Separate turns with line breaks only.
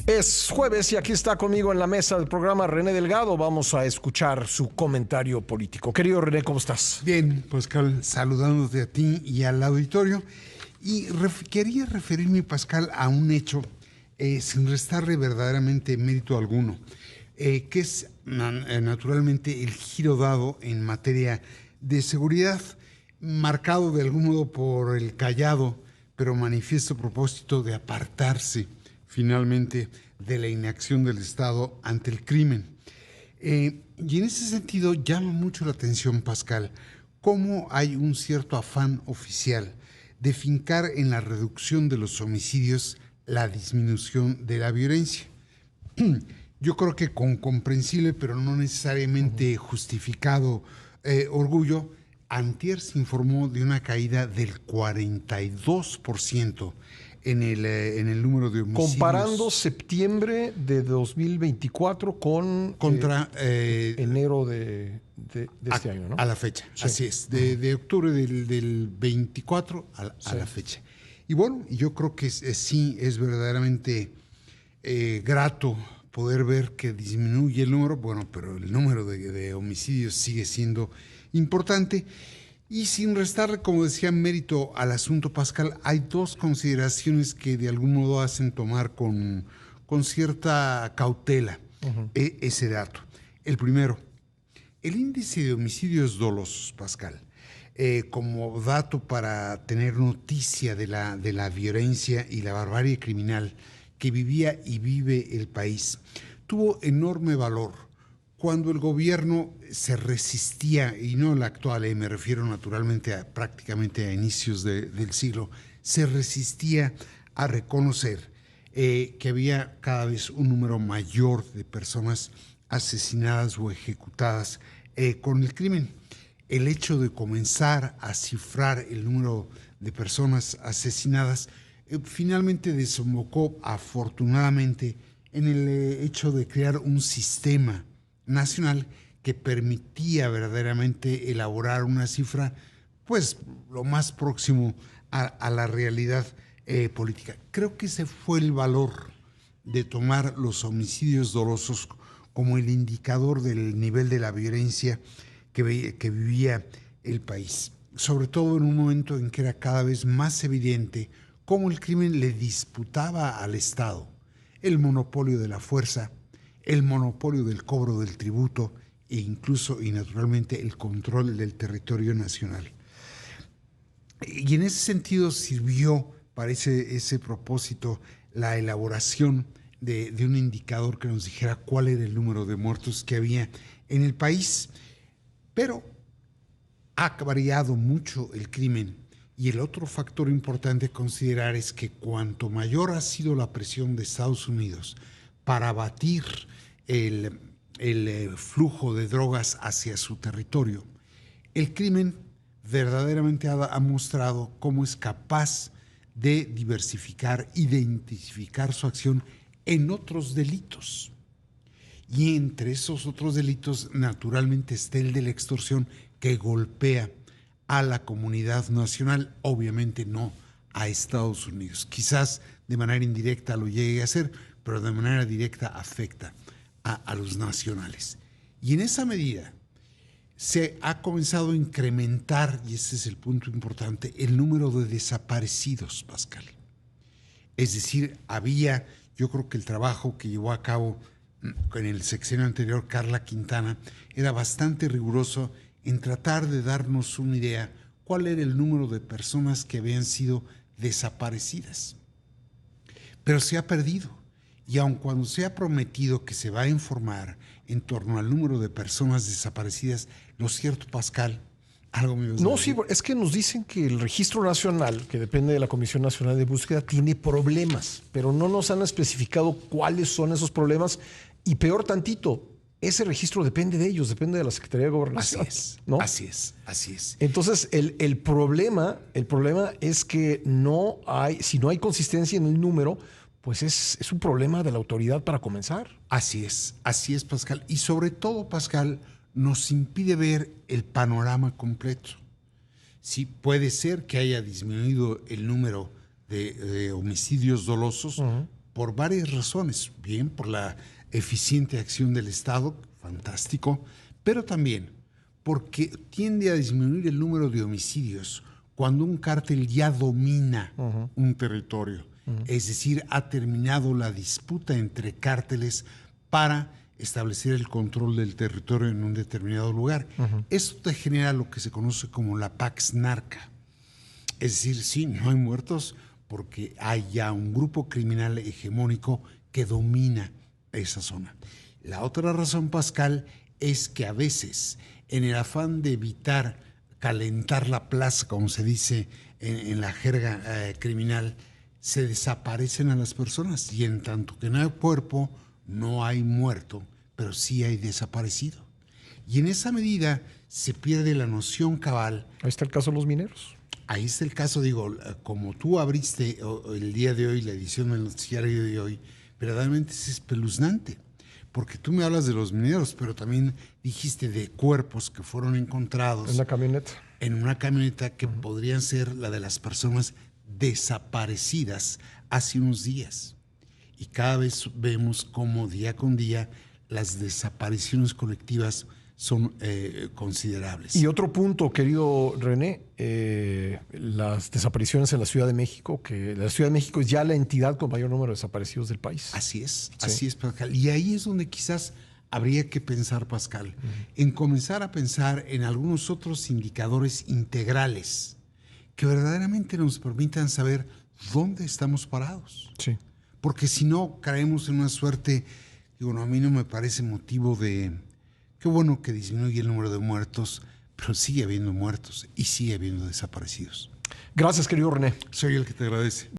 Es jueves y aquí está conmigo en la mesa del programa René Delgado. Vamos a escuchar su comentario político. Querido René, ¿cómo estás?
Bien, Pascal, saludándote a ti y al auditorio. Y quería referirme, Pascal, a un hecho sin restarle verdaderamente mérito alguno, que es naturalmente el giro dado en materia de seguridad, marcado de algún modo por el callado, pero manifiesto propósito de apartarse finalmente de la inacción del Estado ante el crimen. Y en ese sentido llama mucho la atención, Pascal, cómo hay un cierto afán oficial de fincar en la reducción de los homicidios la disminución de la violencia. Yo creo que con comprensible, pero no necesariamente justificado orgullo, antier se informó de una caída del 42% en el número de homicidios.
Comparando septiembre de 2024 contra enero de este año, ¿no?
A la fecha, sí. Así es, de octubre del 24 a la fecha. Y bueno, yo creo que sí es verdaderamente grato poder ver que disminuye el número, bueno, pero el número de homicidios sigue siendo importante. Y sin restarle, como decía, mérito al asunto, Pascal, hay dos consideraciones que de algún modo hacen tomar con cierta cautela ese dato. El primero, el índice de homicidios dolosos, Pascal, como dato para tener noticia de la violencia y la barbarie criminal que vivía y vive el país, tuvo enorme valor cuando el gobierno se resistía, y no el actual, me refiero naturalmente prácticamente a inicios del siglo, se resistía a reconocer que había cada vez un número mayor de personas asesinadas o ejecutadas con el crimen. El hecho de comenzar a cifrar el número de personas asesinadas finalmente desembocó afortunadamente en el hecho de crear un sistema nacional que permitía verdaderamente elaborar una cifra, pues, lo más próximo a la realidad política. Creo que ese fue el valor de tomar los homicidios dolosos como el indicador del nivel de la violencia que vivía el país, sobre todo en un momento en que era cada vez más evidente cómo el crimen le disputaba al Estado el monopolio de la fuerza, el monopolio del cobro del tributo e incluso y naturalmente el control del territorio nacional. Y en ese sentido sirvió para ese propósito la elaboración de un indicador que nos dijera cuál era el número de muertos que había en el país. Pero ha variado mucho el crimen y el otro factor importante a considerar es que cuanto mayor ha sido la presión de Estados Unidos para abatir el flujo de drogas hacia su territorio, el crimen verdaderamente ha mostrado cómo es capaz de diversificar y de intensificar su acción en otros delitos. Y entre esos otros delitos, naturalmente, está el de la extorsión, que golpea a la comunidad nacional, obviamente no a Estados Unidos. Quizás de manera indirecta lo llegue a hacer, pero de manera directa afecta a los nacionales. Y en esa medida se ha comenzado a incrementar, y ese es el punto importante, el número de desaparecidos, Pascal. Es decir, yo creo que el trabajo que llevó a cabo en el sexenio anterior Carla Quintana era bastante riguroso en tratar de darnos una idea cuál era el número de personas que habían sido desaparecidas. Pero se ha perdido. Y aun cuando se ha prometido que se va a informar en torno al número de personas desaparecidas, lo cierto, Pascal, algo me vas a decir.
No, sí, es que nos dicen que el Registro Nacional, que depende de la Comisión Nacional de Búsqueda, tiene problemas, pero no nos han especificado cuáles son esos problemas. Y peor tantito, ese registro depende de ellos, depende de la Secretaría de Gobernación.
Así es,
¿no?
así es.
Entonces, el problema es que si no hay consistencia en el número, pues es un problema de la autoridad para comenzar.
Así es, Pascal. Y sobre todo, Pascal, nos impide ver el panorama completo. Sí, puede ser que haya disminuido el número de homicidios dolosos, por varias razones. Bien, por la eficiente acción del Estado, fantástico, pero también porque tiende a disminuir el número de homicidios cuando un cártel ya domina un territorio. Es decir, ha terminado la disputa entre cárteles para establecer el control del territorio en un determinado lugar. Esto te genera lo que se conoce como la Pax Narca. Es decir, sí, no hay muertos porque hay ya un grupo criminal hegemónico que domina esa zona. La otra razón, Pascal, es que a veces, en el afán de evitar calentar la plaza, como se dice en la jerga criminal, se desaparecen a las personas y en tanto que no hay cuerpo, no hay muerto, pero sí hay desaparecido. Y en esa medida se pierde la noción cabal.
Ahí está el caso de los mineros.
Ahí está el caso, digo, como tú abriste el día de hoy, la edición del noticiario de hoy, verdaderamente es espeluznante, porque tú me hablas de los mineros, pero también dijiste de cuerpos que fueron encontrados
en la camioneta.
En una camioneta que podrían ser la de las personas desaparecidas hace unos días. Y cada vez vemos cómo día con día las desapariciones colectivas son considerables.
Y otro punto, querido René, las desapariciones en la Ciudad de México, que la Ciudad de México es ya la entidad con mayor número de desaparecidos del país.
Así es, Pascal. Y ahí es donde quizás habría que pensar, Pascal, en comenzar a pensar en algunos otros indicadores integrales que verdaderamente nos permitan saber dónde estamos parados.
Sí.
Porque si no, caemos en una suerte, digo, no, a mí no me parece motivo de... Qué bueno que disminuye el número de muertos, pero sigue habiendo muertos y sigue habiendo desaparecidos.
Gracias, querido René.
Soy el que te agradece.